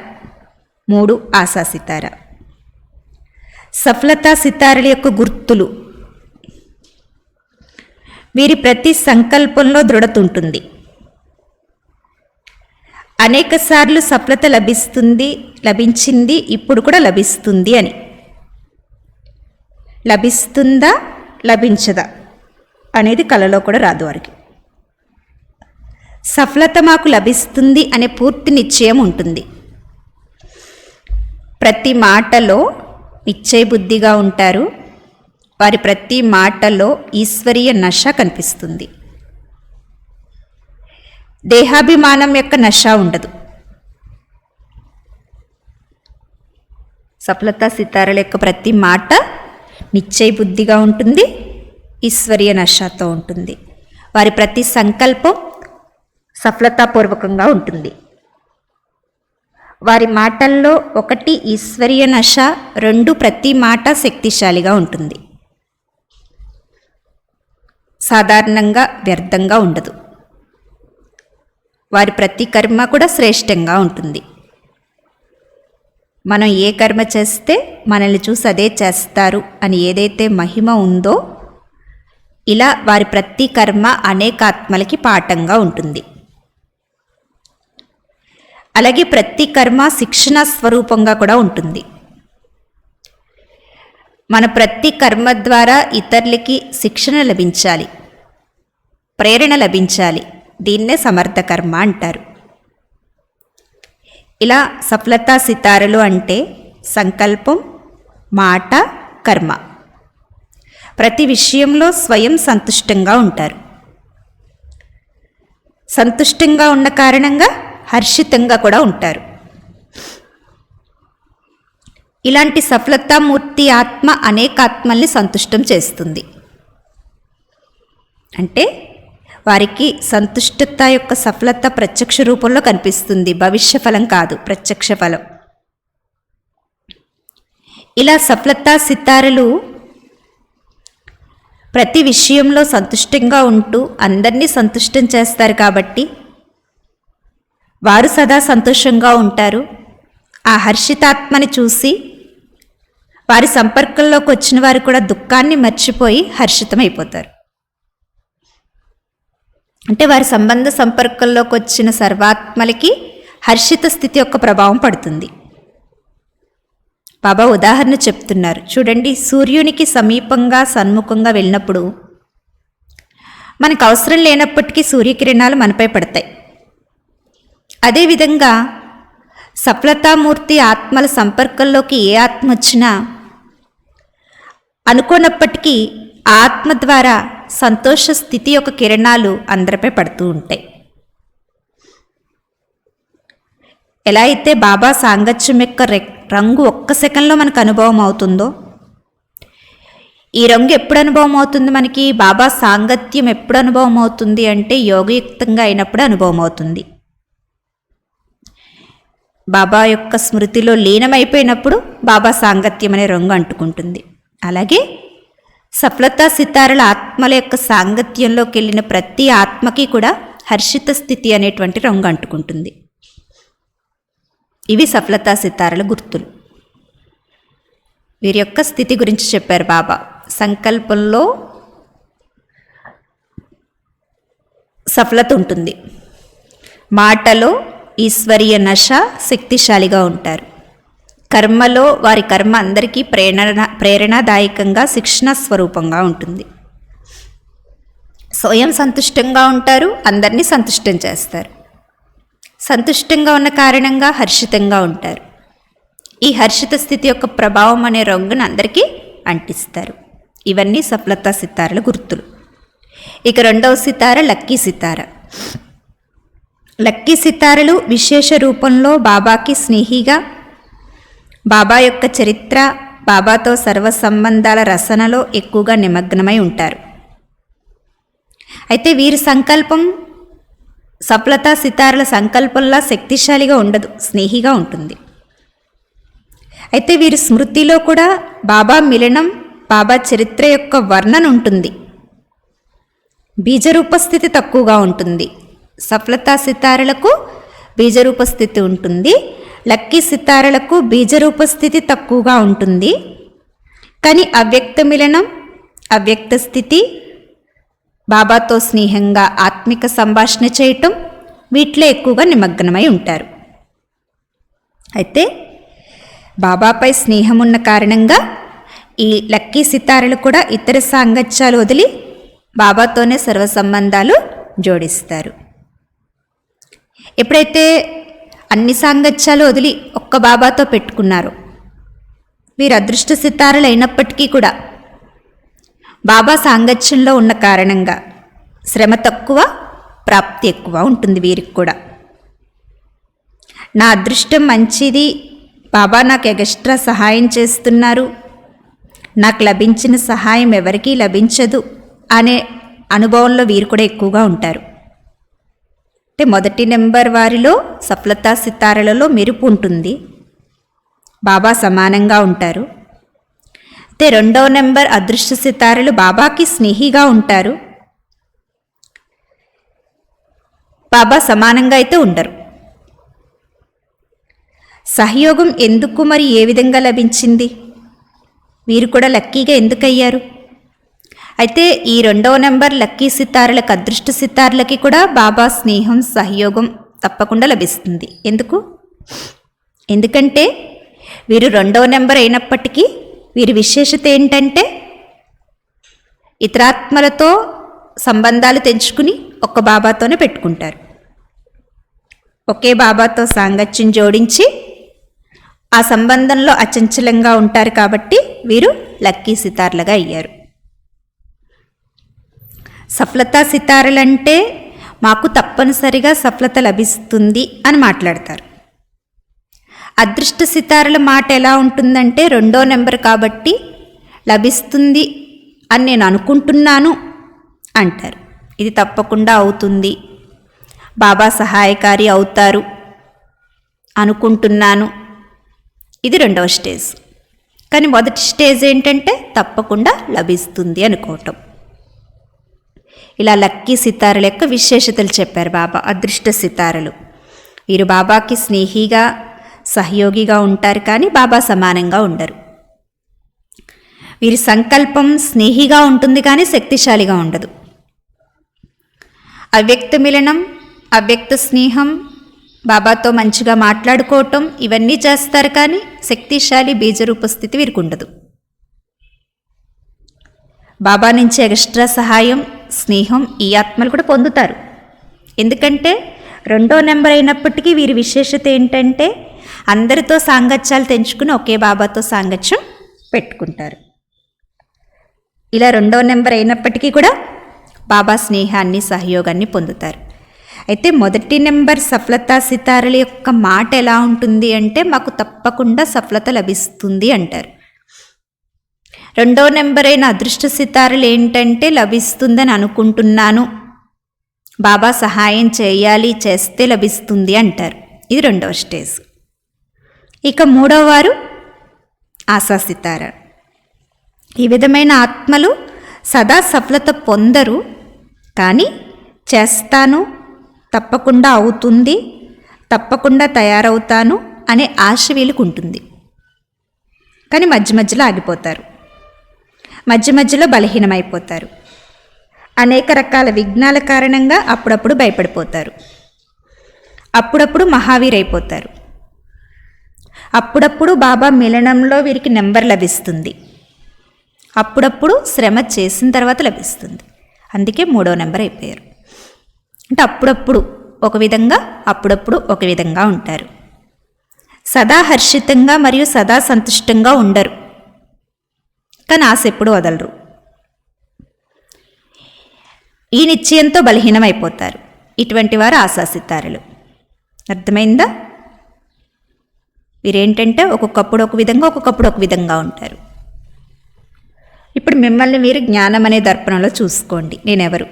3 ఆశా సితారా. సఫలతా సితారల యొక్క గుర్తులు: వీరి ప్రతి సంకల్పంలో దృఢత ఉంటుంది. అనేక సార్లు సఫలత లభించింది, ఇప్పుడు కూడా లభిస్తుంది అని. లభిస్తుందా లభించదా అనేది కలలో కూడా రాదు వారికి. సఫలత మాకు లభిస్తుంది అనే పూర్తి నిశ్చయం ఉంటుంది. ప్రతి మాటలో నిశ్చయ బుద్ధిగా ఉంటారు. వారి ప్రతి మాటలో ఈశ్వరీయ నశ కనిపిస్తుంది. దేహాభిమానం యొక్క నశ ఉండదు. సఫలతా సితారాల యొక్క ప్రతి మాట నిశ్చయ బుద్ధిగా ఉంటుంది, ఈశ్వరీయ నశతో ఉంటుంది. వారి ప్రతి సంకల్పం సఫలతాపూర్వకంగా ఉంటుంది. వారి మాటల్లో 1 ఈశ్వరీయ నశ, 2 ప్రతి మాట శక్తిశాలిగా ఉంటుంది. సాధారణంగా వ్యర్థంగా ఉండదు. వారి ప్రతి కర్మ కూడా శ్రేష్టంగా ఉంటుంది. మనం ఏ కర్మ చేస్తే మనల్ని చూసి అదే చేస్తారు అని ఏదైతే మహిమ ఉందో, ఇలా వారి ప్రతి కర్మ అనేక ఆత్మలకి పాఠంగా ఉంటుంది. అలాగే ప్రతి కర్మ శిక్షణ స్వరూపంగా కూడా ఉంటుంది. మన ప్రతి కర్మ ద్వారా ఇతరులకి శిక్షణ లభించాలి, ప్రేరణ లభించాలి. దీన్నే సమర్థ కర్మ అంటారు. ఇలా సఫలతా సితారలు అంటే సంకల్పం, మాట, కర్మ. ప్రతి విషయంలో స్వయం సంతుష్టంగా ఉంటారు. సంతుష్టంగా ఉన్న కారణంగా హర్షితంగా కూడా ఉంటారు. ఇలాంటి సఫలతామూర్తి ఆత్మ అనేక ఆత్మల్ని సంతుష్టం చేస్తుంది. అంటే వారికి సంతుష్టత యొక్క సఫలత ప్రత్యక్ష రూపంలో కనిపిస్తుంది. భవిష్య ఫలం కాదు, ప్రత్యక్ష ఫలం. ఇలా సఫలతా సితారలు ప్రతి విషయంలో సంతుష్టంగా ఉంటూ అందరినీ సంతుష్టం చేస్తారు. కాబట్టి వారు సదా సంతోషంగా ఉంటారు. ఆ హర్షితాత్మని చూసి వారి సంపర్కంలోకి వచ్చిన వారు కూడా దుఃఖాన్ని మర్చిపోయి హర్షితమైపోతారు. అంటే వారి సంపర్కంలోకి వచ్చిన సర్వాత్మలకి హర్షిత స్థితి యొక్క ప్రభావం పడుతుంది. బాబా ఉదాహరణ చెప్తున్నారు. చూడండి, సూర్యునికి సమీపంగా సన్ముఖంగా వెళ్ళినప్పుడు మనకు అవసరం లేనప్పటికీ సూర్యకిరణాలు మనపై పడతాయి. అదేవిధంగా సఫలతామూర్తి ఆత్మల సంపర్కంలోకి ఏ ఆత్మ వచ్చినా అనుకోనప్పటికీ ఆత్మ ద్వారా సంతోష స్థితి యొక్క కిరణాలు అందరిపై పడుతూ ఉంటాయి. ఎలా అయితే బాబా సాంగత్యం యొక్క రంగు ఒక్క సెకండ్లో మనకు అనుభవం అవుతుందో, ఈ రంగు ఎప్పుడు అనుభవం అవుతుంది మనకి? బాబా సాంగత్యం ఎప్పుడు అనుభవం అవుతుంది అంటే యోగయుక్తంగా అయినప్పుడు అనుభవం అవుతుంది. బాబా యొక్క స్మృతిలో లీనమైపోయినప్పుడు బాబా సాంగత్యం అనే రంగు అంటుకుంటుంది. అలాగే సఫలతా సితారల ఆత్మల యొక్క సాంగత్యంలోకి వెళ్ళిన ప్రతి ఆత్మకి కూడా హర్షిత స్థితి అనేటువంటి రంగు అంటుకుంటుంది. ఇవి సఫలతా సితారల గుర్తులు. వీరి యొక్క స్థితి గురించి చెప్పారు బాబా. సంకల్పంలో సఫలత ఉంటుంది, మాటలో ఈశ్వరీయ నశ శక్తిశాలిగా ఉంటారు, కర్మలో వారి కర్మ అందరికీ ప్రేరణాదాయకంగా శిక్షణ స్వరూపంగా ఉంటుంది, స్వయం సంతుష్టంగా ఉంటారు, అందరినీ సంతుష్టం చేస్తారు, సంతుష్టంగా ఉన్న కారణంగా హర్షితంగా ఉంటారు. ఈ హర్షిత స్థితి యొక్క ప్రభావం అనే రంగును అందరికీ అంటిస్తారు. ఇవన్నీ సఫలతా సితారల గుర్తులు. ఇక రెండవ సితార లక్కీ సితార. లక్కీ సితారలు విశేష రూపంలో బాబాకి స్నేహిగా, బాబా యొక్క చరిత్ర, బాబాతో సర్వ సంబంధాల రసనలో ఎక్కువగా నిమగ్నమై ఉంటారు. అయితే వీరి సంకల్పం సఫలతా సితారల సంకల్పంలా శక్తిశాలిగా ఉండదు, స్నేహిగా ఉంటుంది. అయితే వీరి స్మృతిలో కూడా బాబా మిలనం, బాబా చరిత్ర యొక్క వర్ణన ఉంటుంది. బీజరూపస్థితి తక్కువగా ఉంటుంది. సఫలతా సితారలకు బీజరూపస్థితి ఉంటుంది, లక్కీ సితారలకు బీజరూపస్థితి తక్కువగా ఉంటుంది. కానీ అవ్యక్త మిలనం, అవ్యక్త స్థితి, బాబాతో స్నేహంగా ఆత్మిక సంభాషణ చేయటం, వీటిలో ఎక్కువగా నిమగ్నమై ఉంటారు. అయితే బాబాపై స్నేహం ఉన్న కారణంగా ఈ లక్కీ సితారలు కూడా ఇతర సాంగత్యాలు వదిలి బాబాతోనే సర్వ సంబంధాలు జోడిస్తారు. ఎప్పుడైతే అన్ని సాంగత్యాలు వదిలి ఒక్క బాబాతో పెట్టుకున్నారో, వీరు అదృష్ట సితారలు అయినప్పటికీ కూడా బాబా సాంగత్యంలో ఉన్న కారణంగా శ్రమ తక్కువ, ప్రాప్తి ఎక్కువ ఉంటుంది వీరికి కూడా. నా అదృష్టం మంచిది, బాబా నాకు ఎగస్ట్రా సహాయం చేస్తున్నారు, నాకు లభించిన సహాయం ఎవరికీ లభించదు అనే అనుభవంలో వీరు కూడా ఎక్కువగా ఉంటారు. అంటే మొదటి నెంబర్ వారిలో సఫలతా సితారలలో మెరుపు ఉంటుంది, బాబా సమానంగా ఉంటారు. అయితే రెండవ నెంబర్ అదృష్ట సితారలు బాబాకి స్నేహిగా ఉంటారు, బాబా సమానంగా అయితే ఉండరు. సహయోగం ఎందుకు మరి ఏ విధంగా లభించింది? వీరు కూడా లక్కీగా ఎందుకయ్యారు? అయితే ఈ రెండవ నెంబర్ లక్కీ సితారలకు, అదృష్ట సితారలకి కూడా బాబా స్నేహం, సహయోగం తప్పకుండా లభిస్తుంది. ఎందుకంటే వీరు రెండవ నెంబర్ అయినప్పటికీ వీరి విశేషత ఏంటంటే ఇతరాత్మలతో సంబంధాలు తెంచుకుని ఒక్క బాబాతోనే పెట్టుకుంటారు. ఒకే బాబాతో సాంగత్యం జోడించి ఆ సంబంధంలో అచంచలంగా ఉంటారు కాబట్టి వీరు లక్కీ సితార్లుగా అయ్యారు. సఫలతా సితారలంటే మాకు తప్పనిసరిగా సఫలత లభిస్తుంది అని మాట్లాడతారు. అదృష్ట సితారల మాట ఎలా ఉంటుందంటే రెండో నెంబర్ కాబట్టి లభిస్తుంది అని నేను అనుకుంటున్నాను అంటారు. ఇది తప్పకుండా అవుతుంది, బాబా సహాయకారి అవుతారు అనుకుంటున్నాను. ఇది రెండవ స్టేజ్. కానీ మొదటి స్టేజ్ ఏంటంటే తప్పకుండా లభిస్తుంది అనుకోవటం. ఇలా లక్కీ సితారల యొక్క విశేషతలు చెప్పారు బాబా. అదృష్ట సితారలు వీరు బాబాకి స్నేహిగా, సహయోగిగా ఉంటారు, కానీ బాబా సమానంగా ఉండరు. వీరి సంకల్పం స్నేహిగా ఉంటుంది కానీ శక్తిశాలిగా ఉండదు. అవ్యక్త మిలనం, అవ్యక్త స్నేహం, బాబాతో మంచిగా మాట్లాడుకోవటం ఇవన్నీ చేస్తారు, కానీ శక్తిశాలి బీజరూప స్థితి వీరికి ఉండదు. బాబా నుంచి ఎక్స్ట్రా సహాయం, స్నేహం ఈ ఆత్మలు కూడా పొందుతారు. ఎందుకంటే రెండో నెంబర్ అయినప్పటికీ వీరి విశేషత ఏంటంటే అందరితో సాంగత్యాలు తెంచుకుని ఒకే బాబాతో సాంగత్యం పెట్టుకుంటారు. ఇలా రెండో నెంబర్ అయినప్పటికీ కూడా బాబా స్నేహాన్ని, సహయోగాన్ని పొందుతారు. అయితే మొదటి నెంబర్ సఫలతా సితారల యొక్క మాట ఎలా ఉంటుంది అంటే మాకు తప్పకుండా సఫలత లభిస్తుంది అంటారు. రెండో నెంబర్ అయిన అదృష్ట సితారలు ఏంటంటే లభిస్తుందని అనుకుంటున్నాను, బాబా సహాయం చేయాలి, చేస్తే లభిస్తుంది అంటారు. ఇది రెండవ స్టేజ్. ఇక మూడవ వారు ఆశా సితార. ఈ విధమైన ఆత్మలు సదా సఫలత పొందరు, కానీ చేస్తాను, తప్పకుండా అవుతుంది, తప్పకుండా తయారవుతాను అనే ఆశ వీళ్ళకు ఉంటుంది. కానీ మధ్య మధ్యలో ఆగిపోతారు, మధ్య మధ్యలో బలహీనమైపోతారు. అనేక రకాల విఘ్నాల కారణంగా అప్పుడప్పుడు భయపడిపోతారు, అప్పుడప్పుడు మహావీరైపోతారు, అప్పుడప్పుడు బాబా మిలనంలో వీరికి నెంబర్ లభిస్తుంది, అప్పుడప్పుడు శ్రమ చేసిన తర్వాత లభిస్తుంది. అందుకే 3వ నెంబర్ అయిపోయారు. అంటే అప్పుడప్పుడు ఒక విధంగా, అప్పుడప్పుడు ఒక విధంగా ఉంటారు. సదా హర్షితంగా మరియు సదా సంతుష్టంగా ఉండరు, కానీ ఆశ ఎప్పుడు వదలరు. ఈ నిశ్చయంతో బలహీనమైపోతారు. ఇటువంటి వారు ఆశాసితారులు. అర్థమైందా? వీరేంటంటే ఒక్కొక్కప్పుడు ఒక విధంగా, ఒక్కొక్కప్పుడు ఒక విధంగా ఉంటారు. ఇప్పుడు మిమ్మల్ని మీరు జ్ఞానం అనే దర్పణంలో చూసుకోండి. నేనెవరు?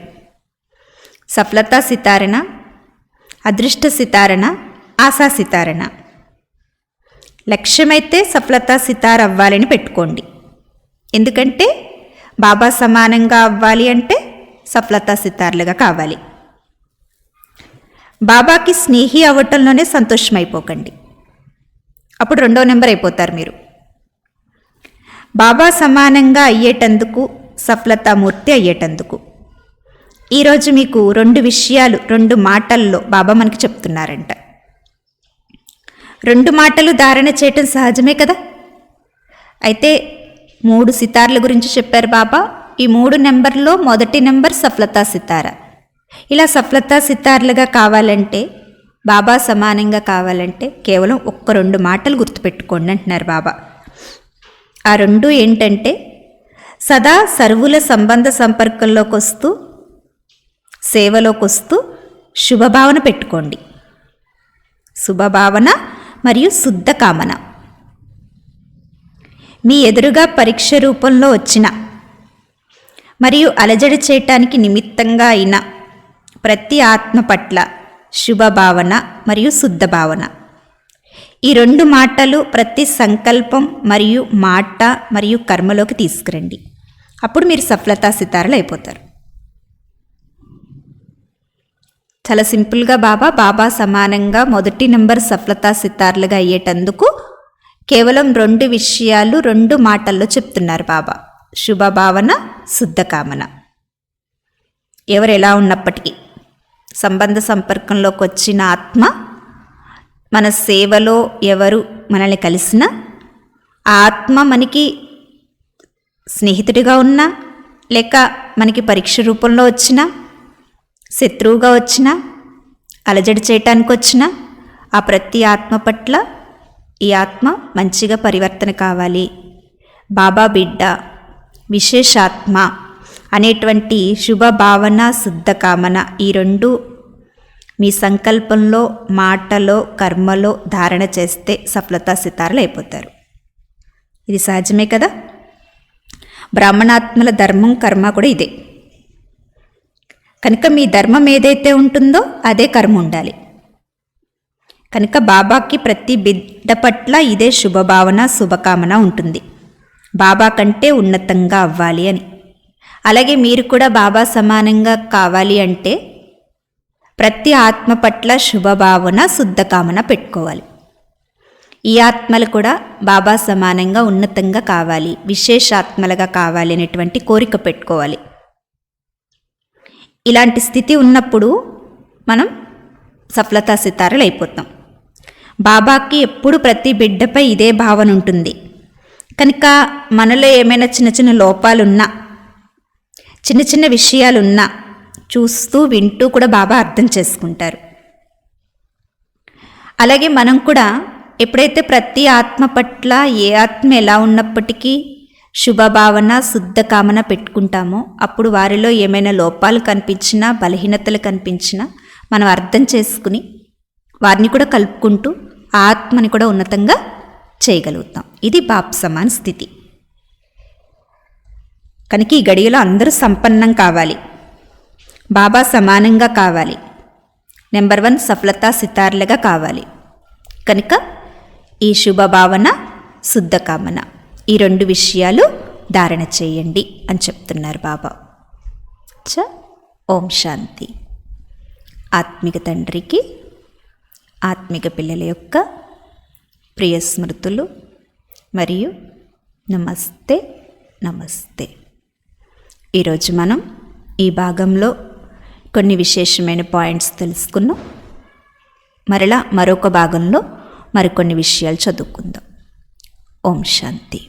సఫలతా సితారణ, అదృష్ట సితారణ, ఆశా సితారణ. లక్ష్యమైతే సఫలతా సితార అవ్వాలని పెట్టుకోండి. ఎందుకంటే బాబా సమానంగా అవ్వాలి అంటే సఫలతా సితార్లుగా కావాలి. బాబాకి స్నేహి అవ్వటంలోనే సంతోషమైపోకండి, అప్పుడు 2వ నెంబర్ అయిపోతారు మీరు. బాబా సమానంగా అయ్యేటందుకు, సఫలతామూర్తి అయ్యేటందుకు ఈరోజు మీకు 2 విషయాలు 2 మాటల్లో బాబా మనకి చెప్తున్నారంట. 2 మాటలు ధారణ చేయటం సహజమే కదా. అయితే 3 సితార్ల గురించి చెప్పారు బాబా. ఈ 3 నెంబర్లో మొదటి నెంబర్ సఫలతా సితార. ఇలా సఫలతా సితార్లుగా కావాలంటే, బాబా సమానంగా కావాలంటే కేవలం 2 మాటలు గుర్తుపెట్టుకోండి అంటున్నారు బాబా. ఆ 2 ఏంటంటే, సదా సర్వుల సంబంధ సంపర్కంలోకి వస్తూ, సేవలోకి వస్తూ శుభభావన పెట్టుకోండి. శుభభావన మరియు శుద్ధ కామన. మీ ఎదురుగా పరీక్ష రూపంలో వచ్చిన మరియు అలజడి చేయటానికి నిమిత్తంగా అయిన ప్రతి ఆత్మ పట్ల శుభభావన మరియు శుద్ధ భావన. ఈ 2 మాటలు ప్రతి సంకల్పం మరియు మాట మరియు కర్మలోకి తీసుకురండి. అప్పుడు మీరు సఫలతా సితారలు అయిపోతారు. చాలా సింపుల్గా బాబా సమానంగా మొదటి నెంబర్ సఫలతా సితార్లుగా అయ్యేటందుకు కేవలం 2 విషయాలు 2 మాటల్లో చెప్తున్నారు బాబా. శుభభావన, శుద్ధ కామన. ఎవరు ఎలా ఉన్నప్పటికీ సంబంధ సంపర్కంలోకి వచ్చిన ఆత్మ, మన సేవలో ఎవరు మనల్ని కలిసినా, ఆ ఆత్మ మనకి స్నేహితుడిగా ఉన్నా, లేక మనకి పరీక్ష రూపంలో వచ్చినా, శత్రువుగా వచ్చినా, అలజడి చేయటానికి వచ్చినా, ఆ ప్రతి ఆత్మ పట్ల ఈ ఆత్మ మంచిగా పరివర్తన కావాలి, బాబా బిడ్డ, విశేషాత్మ అనేటువంటి శుభభావన, శుద్ధ కామన ఈ 2 మీ సంకల్పంలో, మాటలో, కర్మలో ధారణ చేస్తే సఫలతా సితారలు అయిపోతారు. ఇది సహజమే కదా. బ్రాహ్మణాత్మల ధర్మం, కర్మ కూడా ఇదే. కనుక మీ ధర్మం ఏదైతే ఉంటుందో అదే కర్మ ఉండాలి. కనుక బాబాకి ప్రతి బిడ్డ పట్ల ఇదే శుభభావన, శుభకామన ఉంటుంది, బాబా కంటే ఉన్నతంగా అవ్వాలి అని. అలాగే మీరు కూడా బాబా సమానంగా కావాలి అంటే ప్రతి ఆత్మ పట్ల శుభభావన, శుద్ధకామన పెట్టుకోవాలి. ఈ ఆత్మలు కూడా బాబా సమానంగా ఉన్నతంగా కావాలి, విశేషాత్మలుగా కావాలి అనేటువంటి కోరిక పెట్టుకోవాలి. ఇలాంటి స్థితి ఉన్నప్పుడు మనం సఫలతా సితారలు అయిపోతాం. బాబాకి ఎప్పుడు ప్రతి బిడ్డపై ఇదే భావన ఉంటుంది. కనుక మనలో ఏమైనా చిన్న చిన్న లోపాలున్నా, చిన్న చిన్న విషయాలున్నా చూస్తూ వింటూ కూడా బాబా అర్థం చేసుకుంటారు. అలాగే మనం కూడా ఎప్పుడైతే ప్రతి ఆత్మ పట్ల ఏ ఆత్మ ఎలా ఉన్నప్పటికీ శుభభావన, శుద్ధ కామన పెట్టుకుంటామో అప్పుడు వారిలో ఏమైనా లోపాలు కనిపించినా, బలహీనతలు కనిపించినా మనం అర్థం చేసుకుని వారిని కూడా కలుపుకుంటూ ఆ ఆత్మని కూడా ఉన్నతంగా చేయగలుగుతాం. ఇది బాప్ సమాన స్థితి. కనుక ఈ గడియలో అందరూ సంపన్నం కావాలి, బాబా సమానంగా కావాలి, నెంబర్ 1 సఫలతా సితార్లుగా కావాలి. కనుక ఈ శుభభావన, శుద్ధ కామన ఈ 2 విషయాలు ధారణ చేయండి అని చెప్తున్నారు బాబా. ఓం శాంతి. ఆత్మిక తండ్రికి ఆత్మిక పిల్లల యొక్క ప్రియ స్మృతులు మరియు నమస్తే నమస్తే. ఈరోజు మనం ఈ భాగంలో కొన్ని విశేషమైన పాయింట్స్ తెలుసుకున్నాం. మరలా మరొక భాగంలో మరికొన్ని విషయాలు చదువుకుందాం. ఓం శాంతి.